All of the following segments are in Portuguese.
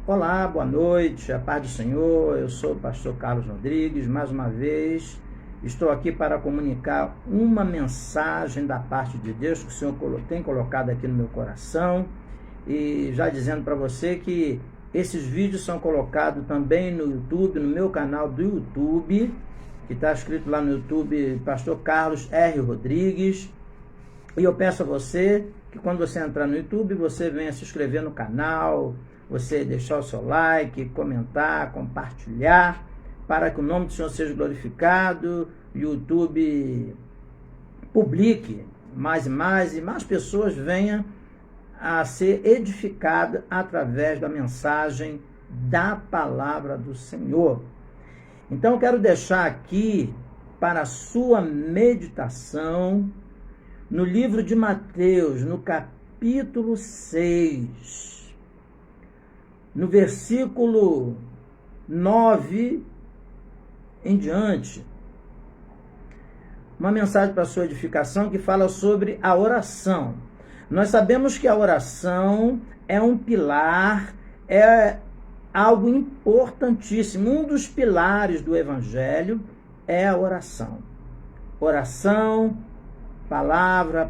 Olá, boa noite, a paz do Senhor. Eu sou o pastor Carlos Rodrigues. Mais uma vez, estou aqui para comunicar uma mensagem da parte de Deus que o Senhor tem colocado aqui no meu coração. E já dizendo para você que esses vídeos são colocados também no YouTube, no meu canal do YouTube, que está escrito lá no YouTube, Pastor Carlos R. Rodrigues. E eu peço a você que quando você entrar no YouTube, você venha se inscrever no canal, você deixar o seu like, comentar, compartilhar, para que o nome do Senhor seja glorificado, o YouTube publique mais e mais pessoas venham a ser edificadas através da mensagem da palavra do Senhor. Então, eu quero deixar aqui para a sua meditação no livro de Mateus, no capítulo 6, no versículo 9 em diante, uma mensagem para a sua edificação que fala sobre a oração. Nós sabemos que a oração é um pilar, é algo importantíssimo. Um dos pilares do Evangelho é a oração. Oração, palavra,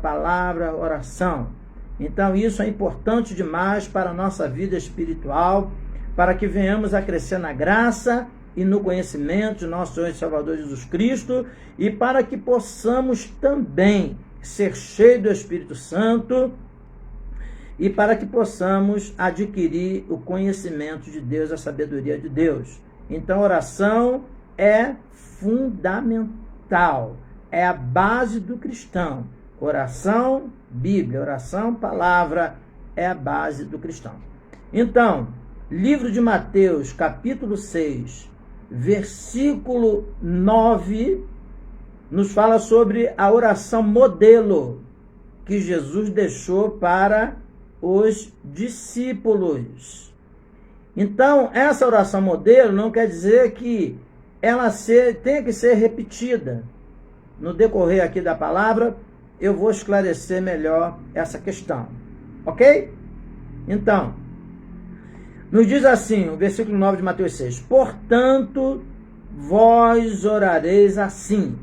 oração. Então isso é importante demais para a nossa vida espiritual, para que venhamos a crescer na graça e no conhecimento de nosso Senhor e Salvador Jesus Cristo, e para que possamos também ser cheios do Espírito Santo, e para que possamos adquirir o conhecimento de Deus, a sabedoria de Deus. Então, oração é fundamental, é a base do cristão. Oração, Bíblia, oração, palavra, é a base do cristão. Então, livro de Mateus, capítulo 6, versículo 9, nos fala sobre a oração modelo que Jesus deixou para os discípulos. Então, essa oração modelo não quer dizer que ela tenha que ser repetida. No decorrer aqui da palavra, eu vou esclarecer melhor essa questão. Ok? Então, nos diz assim, o versículo 9 de Mateus 6. Portanto, vós orareis assim: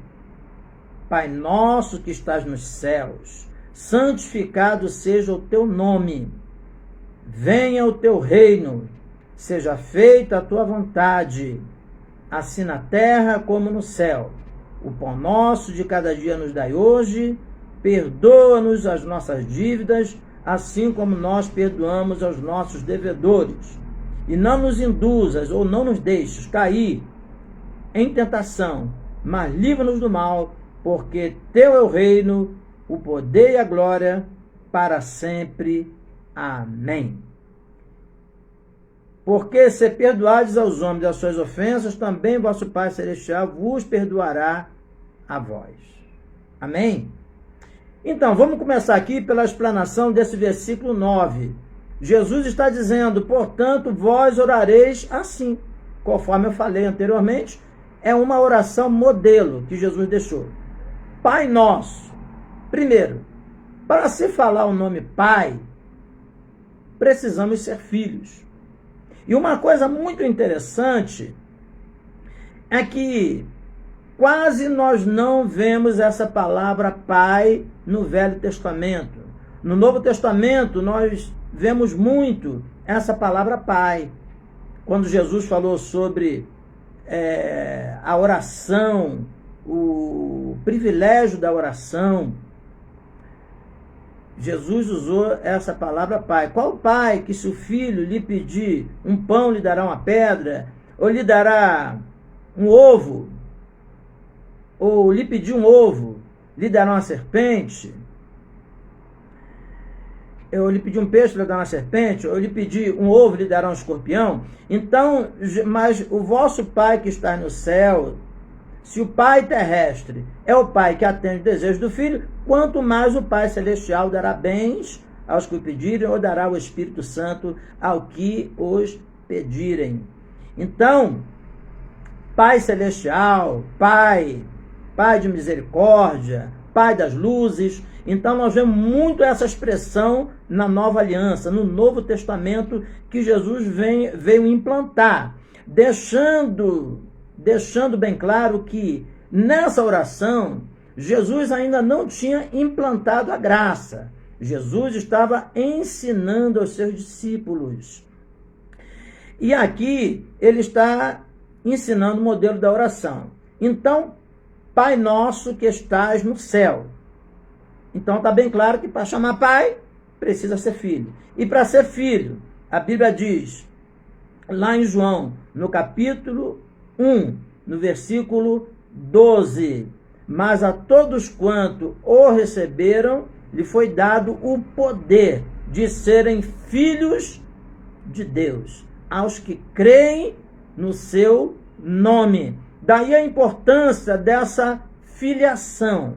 Pai nosso que estás nos céus, santificado seja o teu nome. Venha o teu reino, seja feita a tua vontade, assim na terra como no céu. O pão nosso de cada dia nos dai hoje. Perdoa-nos as nossas dívidas, assim como nós perdoamos aos nossos devedores. E não nos induzas ou não nos deixes cair em tentação, mas livra-nos do mal, porque teu é o reino, o poder e a glória para sempre. Amém. Porque se perdoardes aos homens as suas ofensas, também vosso Pai Celestial vos perdoará a vós. Amém? Então, vamos começar aqui pela explanação desse versículo 9. Jesus está dizendo, portanto, vós orareis assim. Conforme eu falei anteriormente, é uma oração modelo que Jesus deixou. Pai nosso. Primeiro, para se falar o nome Pai, precisamos ser filhos. E uma coisa muito interessante é que quase nós não vemos essa palavra Pai no Velho Testamento. No Novo Testamento, nós vemos muito essa palavra Pai. Quando Jesus falou sobre a oração, o privilégio da oração, Jesus usou essa palavra Pai. Qual pai que, se o filho lhe pedir um pão, lhe dará uma pedra? Ou lhe dará um ovo? Ou lhe pedir um ovo, lhe dará uma serpente? Ou lhe pedir um peixe, lhe dará uma serpente? Ou lhe pedir um ovo, lhe dará um escorpião? Então, mas o vosso Pai que está no céu, se o Pai terrestre é o Pai que atende o desejo do Filho, quanto mais o Pai celestial dará bens aos que o pedirem, ou dará o Espírito Santo ao que os pedirem. Então, Pai celestial, Pai de misericórdia, Pai das luzes. Então nós vemos muito essa expressão na Nova Aliança, no Novo Testamento, que Jesus veio implantar, deixando bem claro que nessa oração Jesus ainda não tinha implantado a graça. Jesus estava ensinando aos seus discípulos. E aqui ele está ensinando o modelo da oração. Então, Pai nosso que estás no céu. Então está bem claro que para chamar pai, precisa ser filho. E para ser filho, a Bíblia diz, lá em João, no capítulo 1, no versículo 12, mas a todos quanto o receberam, lhe foi dado o poder de serem filhos de Deus, aos que creem no seu nome. Daí a importância dessa filiação,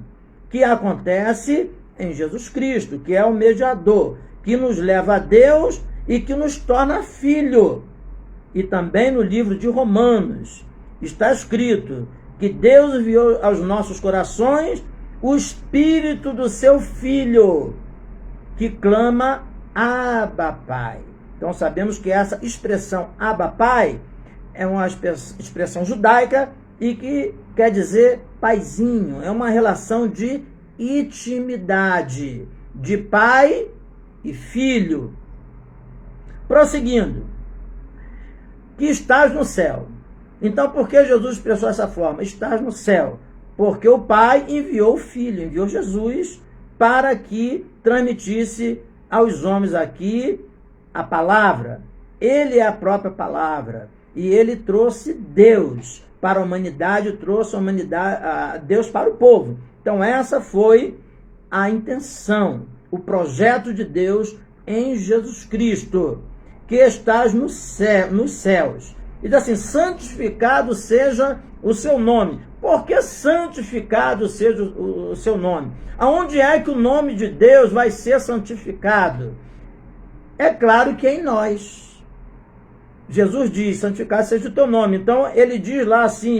que acontece em Jesus Cristo, que é o mediador, que nos leva a Deus e que nos torna filho. E também no livro de Romanos está escrito que Deus enviou aos nossos corações o Espírito do seu Filho, que clama Abba Pai. Então sabemos que essa expressão Abba Pai é uma expressão judaica e que quer dizer paizinho. É uma relação de intimidade, de pai e filho. Prosseguindo, que estás no céu. Então, por que Jesus expressou dessa forma? Estás no céu. Porque o Pai enviou o Filho, enviou Jesus para que transmitisse aos homens aqui a palavra. Ele é a própria palavra. E ele trouxe Deus para a humanidade, trouxe a humanidade, Deus para o povo. Então essa foi a intenção, o projeto de Deus em Jesus Cristo, que estás no céu, nos céus. E diz assim, santificado seja o seu nome. Por que santificado seja o seu nome? Aonde é que o nome de Deus vai ser santificado? É claro que é em nós. Jesus diz, santificado seja o teu nome. Então, ele diz lá assim,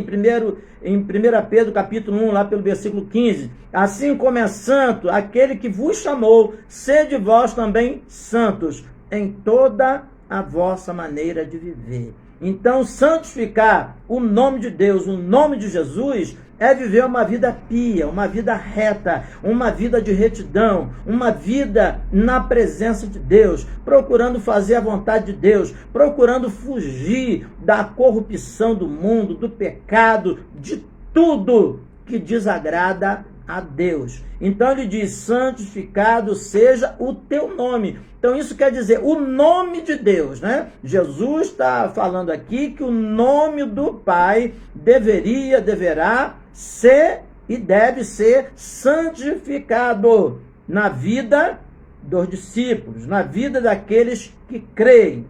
em 1 Pedro capítulo 1, lá pelo versículo 15, assim como é santo aquele que vos chamou, sede vós também santos em toda a vossa maneira de viver. Então, santificar o nome de Deus, o nome de Jesus, é viver uma vida pia, uma vida reta, uma vida de retidão, uma vida na presença de Deus, procurando fazer a vontade de Deus, procurando fugir da corrupção do mundo, do pecado, de tudo que desagrada a Deus. Então ele diz, santificado seja o teu nome. Então isso quer dizer o nome de Deus, né? Jesus está falando aqui que o nome do Pai deverá ser e deve ser santificado na vida dos discípulos, na vida daqueles que creem.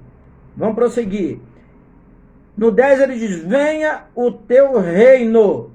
Vamos prosseguir. No 10 ele diz, venha o teu reino.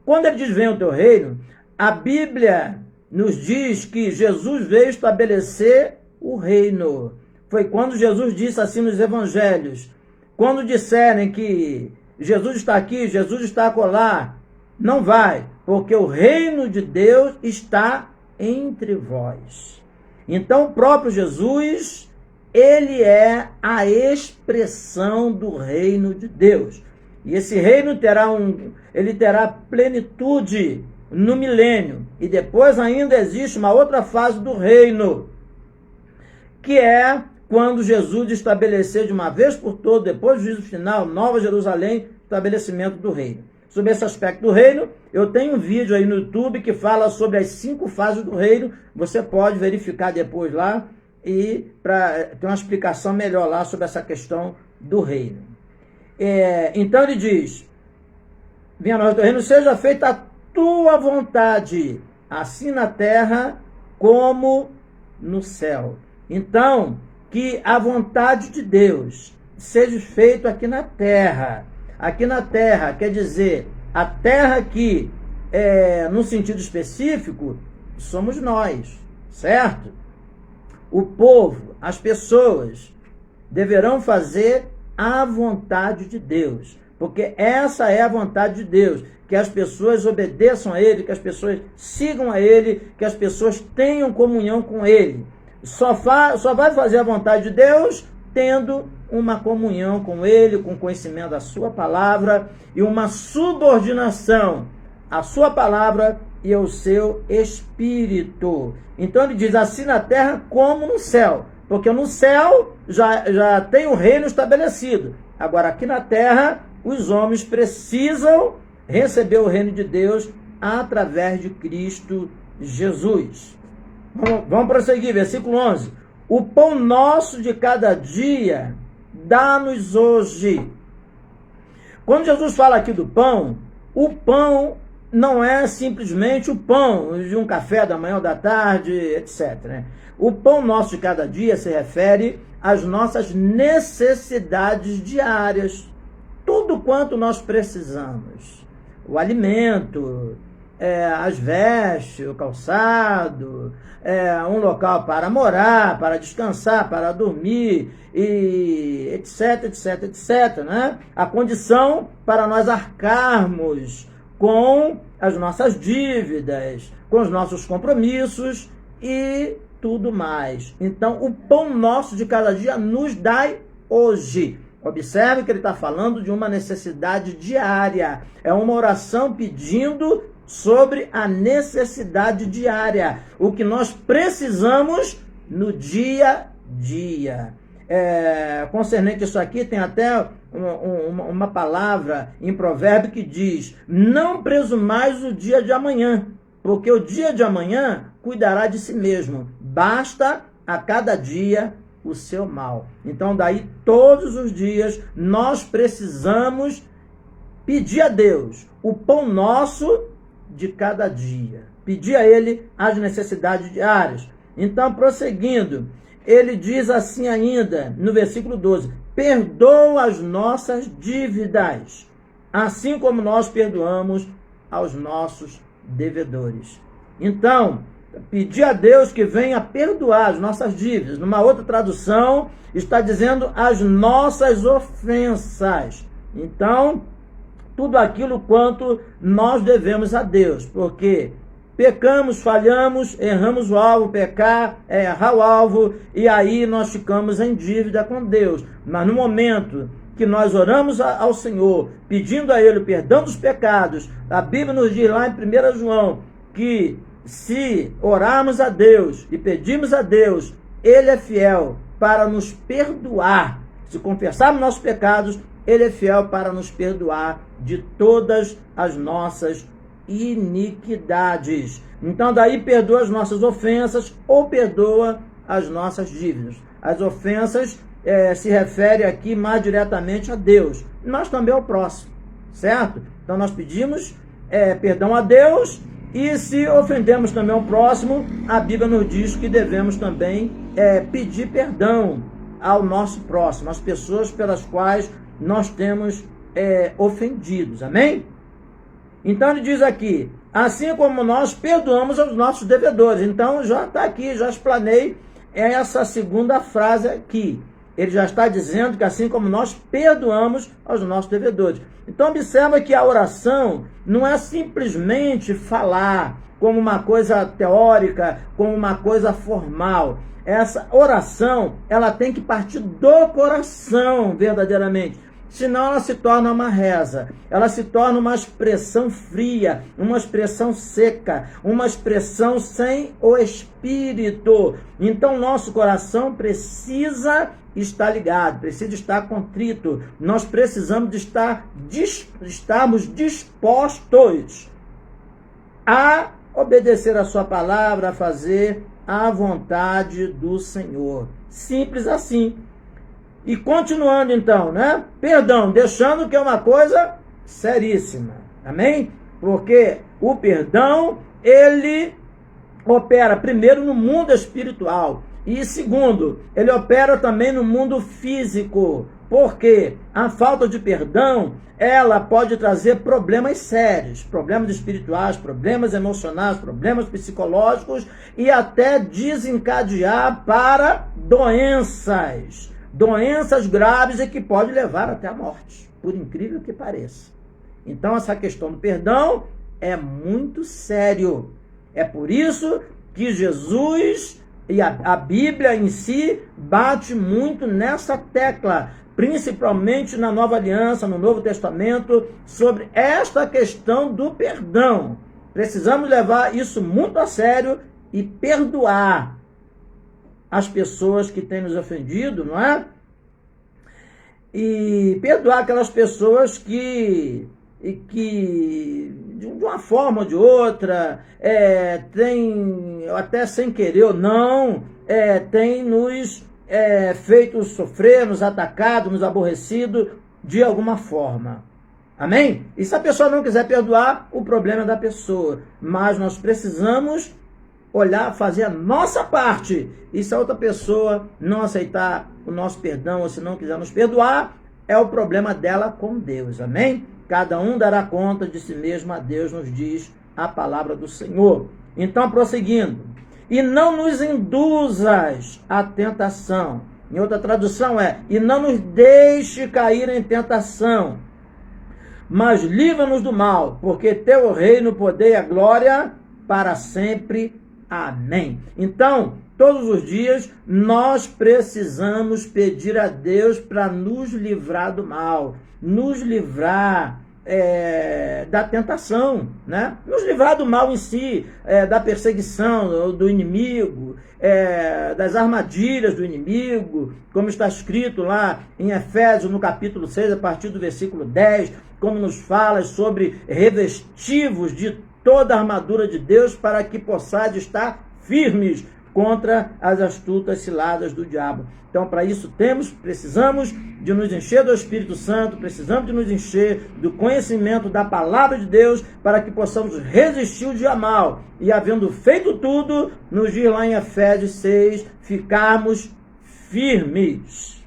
Quando ele diz, venha o teu reino, a Bíblia nos diz que Jesus veio estabelecer o reino. Foi quando Jesus disse assim nos evangelhos, quando disserem que Jesus está aqui, Jesus está acolá, não vai, porque o reino de Deus está entre vós. Então o próprio Jesus, ele é a expressão do reino de Deus. E esse reino terá plenitude no milênio. E depois ainda existe uma outra fase do reino, que é quando Jesus estabelecer de uma vez por todas, depois do juízo final, Nova Jerusalém, estabelecimento do reino. Sobre esse aspecto do reino, eu tenho um vídeo aí no YouTube que fala sobre as 5 fases do reino. Você pode verificar depois lá e para ter uma explicação melhor lá sobre essa questão do reino. Então ele diz, venha a nós o teu reino, seja feita a tua vontade, assim na terra como no céu. Então, que a vontade de Deus seja feita aqui na terra. Aqui na terra, quer dizer, a terra que, no sentido específico, somos nós, certo? O povo, as pessoas, deverão fazer a vontade de Deus. porque essa é a vontade de Deus, que as pessoas obedeçam a Ele, que as pessoas sigam a Ele, que as pessoas tenham comunhão com Ele. Só vai fazer a vontade de Deus tendo uma comunhão com Ele, com conhecimento da sua palavra e uma subordinação à sua palavra e ao seu Espírito. Então ele diz, assim na terra como no céu, porque no céu já tem o reino estabelecido. Agora aqui na terra, os homens precisam receber o reino de Deus através de Cristo Jesus. Vamos prosseguir, versículo 11. O pão nosso de cada dia, dá-nos hoje. Quando Jesus fala aqui do pão, o pão não é simplesmente o pão de um café da manhã ou da tarde, etc. Né? O pão nosso de cada dia se refere às nossas necessidades diárias. Tudo quanto nós precisamos. O alimento, as vestes, o calçado, um local para morar, para descansar, para dormir, e etc, etc, etc. Né? A condição para nós arcarmos com as nossas dívidas, com os nossos compromissos e tudo mais. Então, o pão nosso de cada dia nos dai hoje. Observe que ele está falando de uma necessidade diária. É uma oração pedindo sobre a necessidade diária. O que nós precisamos no dia a dia. Concernente isso aqui, tem até uma palavra em provérbio que diz, não presumais o dia de amanhã, porque o dia de amanhã cuidará de si mesmo. Basta a cada dia o seu mal. Então, daí, todos os dias, nós precisamos pedir a Deus o pão nosso de cada dia. Pedir a Ele as necessidades diárias. Então, prosseguindo, ele diz assim ainda, no versículo 12, perdoa as nossas dívidas, assim como nós perdoamos aos nossos devedores. Então, pedir a Deus que venha perdoar as nossas dívidas. Numa outra tradução, está dizendo as nossas ofensas. Então, tudo aquilo quanto nós devemos a Deus, porque pecamos, falhamos, erramos o alvo, pecar é errar o alvo, e aí nós ficamos em dívida com Deus. Mas no momento que nós oramos ao Senhor, pedindo a Ele o perdão dos pecados, a Bíblia nos diz lá em 1 João, que se orarmos a Deus e pedirmos a Deus, Ele é fiel para nos perdoar. Se confessarmos nossos pecados, Ele é fiel para nos perdoar de todas as nossas iniquidades. Então daí perdoa as nossas ofensas ou perdoa as nossas dívidas. As ofensas se refere aqui mais diretamente a Deus, mas também ao próximo, certo? Então nós pedimos perdão a Deus, e se ofendemos também ao próximo, a Bíblia nos diz que devemos também pedir perdão ao nosso próximo, às pessoas pelas quais nós temos ofendidos, amém? Então ele diz aqui, assim como nós perdoamos aos nossos devedores. Então já está aqui, já explanei essa segunda frase aqui. Ele já está dizendo que assim como nós perdoamos aos nossos devedores. Então observa que a oração não é simplesmente falar como uma coisa teórica, como uma coisa formal. Essa oração, ela tem que partir do coração verdadeiramente. Senão ela se torna uma reza, ela se torna uma expressão fria, uma expressão seca, uma expressão sem o Espírito. Então nosso coração precisa estar ligado, precisa estar contrito. Nós precisamos de estarmos dispostos a obedecer a sua palavra, a fazer a vontade do Senhor. Simples assim. E continuando então, né? Perdão, deixando que é uma coisa seríssima. Amém? Porque o perdão, ele opera primeiro no mundo espiritual. E segundo, ele opera também no mundo físico. Porque a falta de perdão, ela pode trazer problemas sérios, problemas espirituais, problemas emocionais, problemas psicológicos e até desencadear para doenças. doenças graves e que pode levar até a morte, por incrível que pareça. Então, essa questão do perdão é muito sério. É por isso que Jesus e a Bíblia em si bate muito nessa tecla, principalmente na Nova Aliança, no Novo Testamento, sobre esta questão do perdão. Precisamos levar isso muito a sério e perdoar as pessoas que têm nos ofendido, não é? E perdoar aquelas pessoas que de uma forma ou de outra, tem, até sem querer ou não, tem nos feito sofrer, nos atacado, nos aborrecido de alguma forma. Amém? E se a pessoa não quiser perdoar, o problema é da pessoa. Mas nós precisamos olhar, fazer a nossa parte. E se a outra pessoa não aceitar o nosso perdão, ou se não quiser nos perdoar, é o problema dela com Deus. Amém? Cada um dará conta de si mesmo a Deus, nos diz a palavra do Senhor. Então, prosseguindo. E não nos induzas à tentação. Em outra tradução e não nos deixe cair em tentação, mas livra-nos do mal, porque teu é o reino, o poder e a glória para sempre. Amém. Então, todos os dias, nós precisamos pedir a Deus para nos livrar do mal, nos livrar da tentação, né? Nos livrar do mal em si, da perseguição do inimigo, das armadilhas do inimigo, como está escrito lá em Efésios, no capítulo 6, a partir do versículo 10, como nos fala sobre revestivos de toda a armadura de Deus para que possais estar firmes contra as astutas ciladas do diabo. Então, para isso precisamos de nos encher do Espírito Santo, precisamos de nos encher do conhecimento da palavra de Deus para que possamos resistir o dia mal. E havendo feito tudo, nos diz lá em Efésios 6, ficarmos firmes.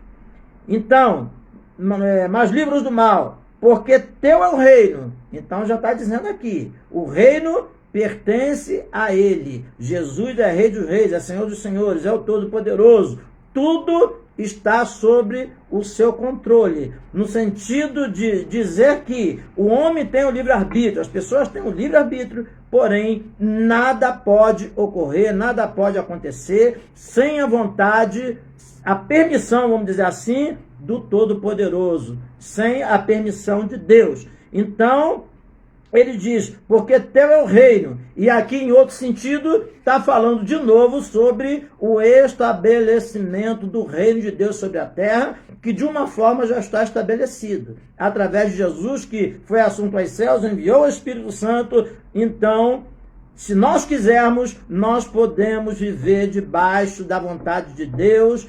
Então, mas livra-nos do mal, porque teu é o reino. Então já está dizendo aqui, o reino pertence a ele. Jesus é rei dos reis, é senhor dos senhores, é o todo-poderoso. Tudo está sobre o seu controle, no sentido de dizer que o homem tem o livre-arbítrio, as pessoas têm o livre-arbítrio, porém nada pode ocorrer, nada pode acontecer sem a vontade, a permissão, vamos dizer assim, do Todo-Poderoso, sem a permissão de Deus. Então, ele diz, porque teu é o reino. E aqui, em outro sentido, está falando de novo sobre o estabelecimento do reino de Deus sobre a terra, que de uma forma já está estabelecido. Através de Jesus, que foi assunto aos céus, enviou o Espírito Santo. Então, se nós quisermos, nós podemos viver debaixo da vontade de Deus,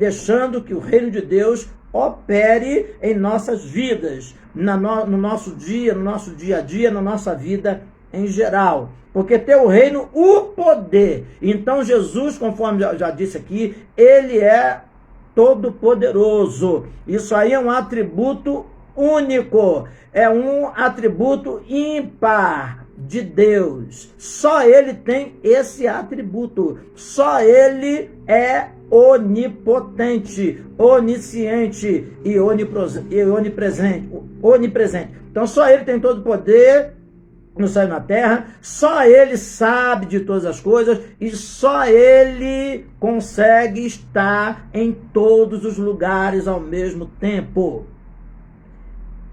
deixando que o reino de Deus opere em nossas vidas, no nosso dia a dia, na nossa vida em geral. Porque teu reino, o poder. Então Jesus, conforme já disse aqui, ele é todo-poderoso. Isso aí é um atributo único, é um atributo ímpar de Deus. Só ele tem esse atributo. Só ele é onipotente, onisciente e onipresente. Então só ele tem todo o poder no céu e na terra, só ele sabe de todas as coisas e só ele consegue estar em todos os lugares ao mesmo tempo.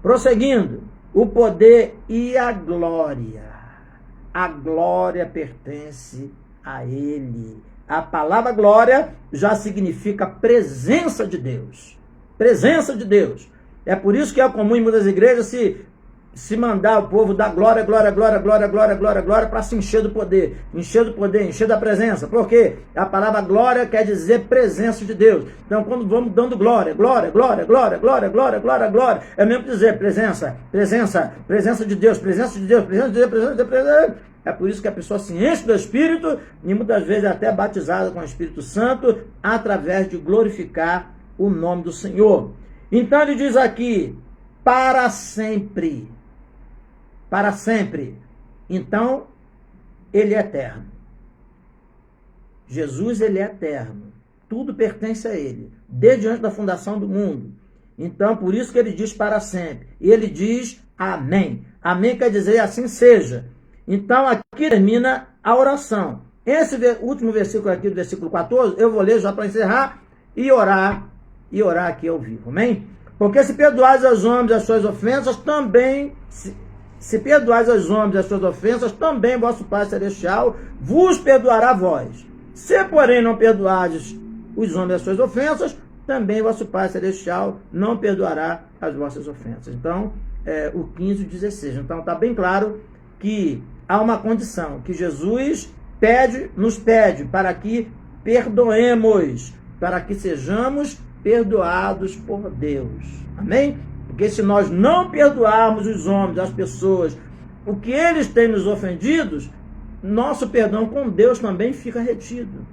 Prosseguindo, o poder e a glória. A glória pertence a ele. A palavra glória já significa presença de Deus. Presença de Deus. É por isso que é comum em muitas igrejas se mandar o povo dar glória, glória, glória, glória, glória, glória, glória, para se encher do poder, encher da presença. Por quê? A palavra glória quer dizer presença de Deus. Então, quando vamos dando glória, glória, glória, glória, glória, glória, glória, glória, é mesmo dizer presença, presença, presença de Deus, presença de Deus, presença de Deus, presença de Deus, presença de Deus. É por isso que a pessoa se enche do Espírito e muitas vezes é até batizada com o Espírito Santo através de glorificar o nome do Senhor. Então ele diz aqui, para sempre. Para sempre. Então, ele é eterno. Jesus, ele é eterno. Tudo pertence a ele. desde antes da fundação do mundo. Então, por isso que ele diz para sempre. E ele diz amém. Amém quer dizer assim seja. Então, aqui termina a oração. Esse último versículo aqui, do versículo 14, eu vou ler já para encerrar e orar aqui ao vivo. Amém? Porque se perdoais aos homens as suas ofensas, também... Se perdoais aos homens as suas ofensas, também vosso Pai Celestial vos perdoará a vós. Se, porém, não perdoardes os homens as suas ofensas, também vosso Pai Celestial não perdoará as vossas ofensas. Então, o 15 e 16. Então, está bem claro que há uma condição, que Jesus nos pede para que perdoemos, para que sejamos perdoados por Deus. Amém? Porque se nós não perdoarmos os homens, as pessoas, o que eles têm nos ofendidos, nosso perdão com Deus também fica retido.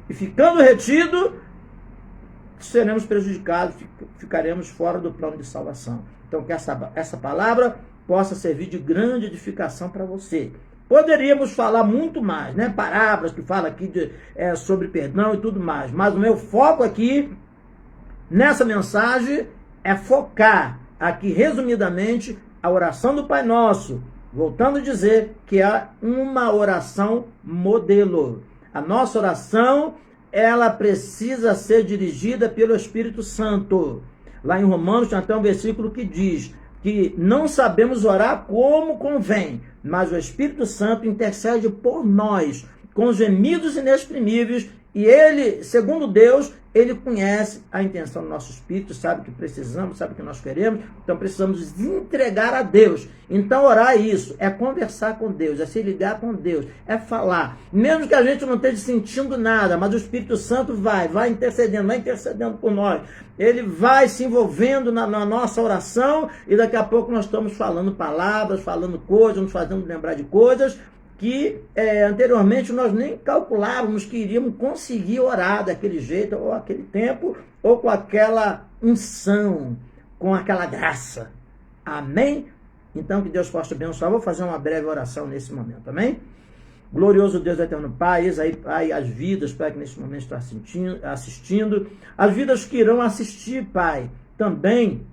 E ficando retido, seremos prejudicados, ficaremos fora do plano de salvação. Então, que essa palavra possa servir de grande edificação para você. Poderíamos falar muito mais, né? Parábolas que falam aqui sobre perdão e tudo mais. Mas o meu foco aqui, nessa mensagem, é focar aqui, resumidamente, a oração do Pai Nosso. Voltando a dizer que é uma oração modelo. A nossa oração, ela precisa ser dirigida pelo Espírito Santo. Lá em Romanos tem até um versículo que diz que não sabemos orar como convém, mas o Espírito Santo intercede por nós, com gemidos inexprimíveis, e ele, segundo Deus, ele conhece a intenção do nosso espírito, sabe o que precisamos, sabe o que nós queremos, então precisamos entregar a Deus. Então orar é isso, é conversar com Deus, é se ligar com Deus, é falar. Mesmo que a gente não esteja sentindo nada, mas o Espírito Santo vai intercedendo por nós. Ele vai se envolvendo na nossa oração e daqui a pouco nós estamos falando palavras, falando coisas, nos fazendo lembrar de coisas que anteriormente nós nem calculávamos que iríamos conseguir orar daquele jeito, ou aquele tempo, ou com aquela unção, com aquela graça. Amém? Então que Deus possa abençoar. Vou fazer uma breve oração nesse momento, amém? Glorioso Deus eterno Pai, eis aí, Pai, as vidas, Pai, que nesse momento estão assistindo, as vidas que irão assistir, Pai, também,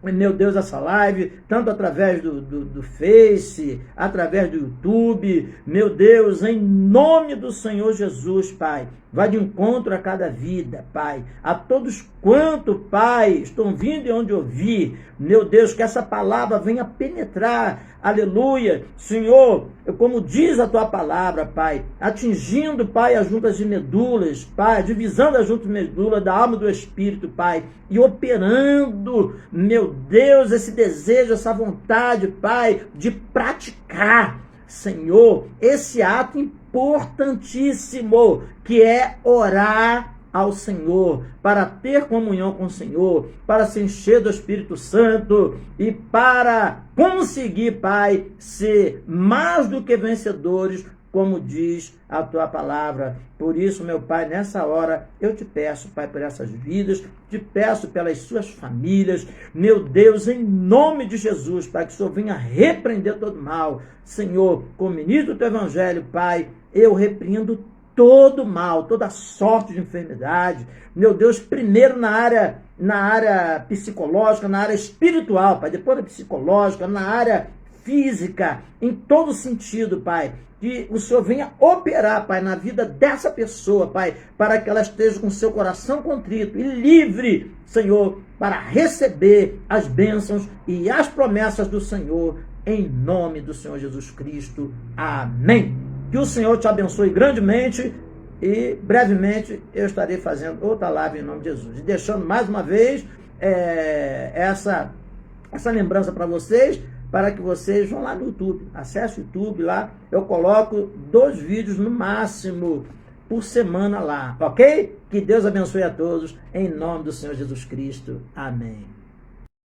meu Deus, essa live, tanto através do Face, através do YouTube, meu Deus, em nome do Senhor Jesus, Pai, vai de encontro a cada vida, Pai, a todos quanto, Pai, estão vindo e onde ouvir, meu Deus, que essa palavra venha penetrar, aleluia, Senhor, como diz a Tua palavra, Pai, atingindo, Pai, as juntas de medulas, Pai, divisando as juntas de medulas da alma e do Espírito, Pai, e operando, meu Deus, esse desejo, essa vontade, Pai, de praticar, Senhor, esse ato importantíssimo, que é orar ao Senhor, para ter comunhão com o Senhor, para se encher do Espírito Santo e para conseguir, Pai, ser mais do que vencedores, como diz a Tua palavra. Por isso, meu Pai, nessa hora, eu te peço, Pai, por essas vidas, te peço pelas suas famílias, meu Deus, em nome de Jesus, Pai, que o Senhor venha repreender todo mal. Senhor, como ministro do Teu Evangelho, Pai, eu repreendo todo mal, toda sorte de enfermidade, meu Deus, primeiro na área psicológica, na área espiritual, Pai, depois na psicológica, na área física, em todo sentido, Pai, que o Senhor venha operar, Pai, na vida dessa pessoa, Pai, para que ela esteja com seu coração contrito e livre, Senhor, para receber as bênçãos e as promessas do Senhor, em nome do Senhor Jesus Cristo. Amém. Que o Senhor te abençoe grandemente e brevemente eu estarei fazendo outra live em nome de Jesus. E deixando mais uma vez essa lembrança para vocês, para que vocês vão lá no YouTube, acesse o YouTube lá, eu coloco 2 vídeos no máximo por semana lá, ok? Que Deus abençoe a todos, em nome do Senhor Jesus Cristo. Amém.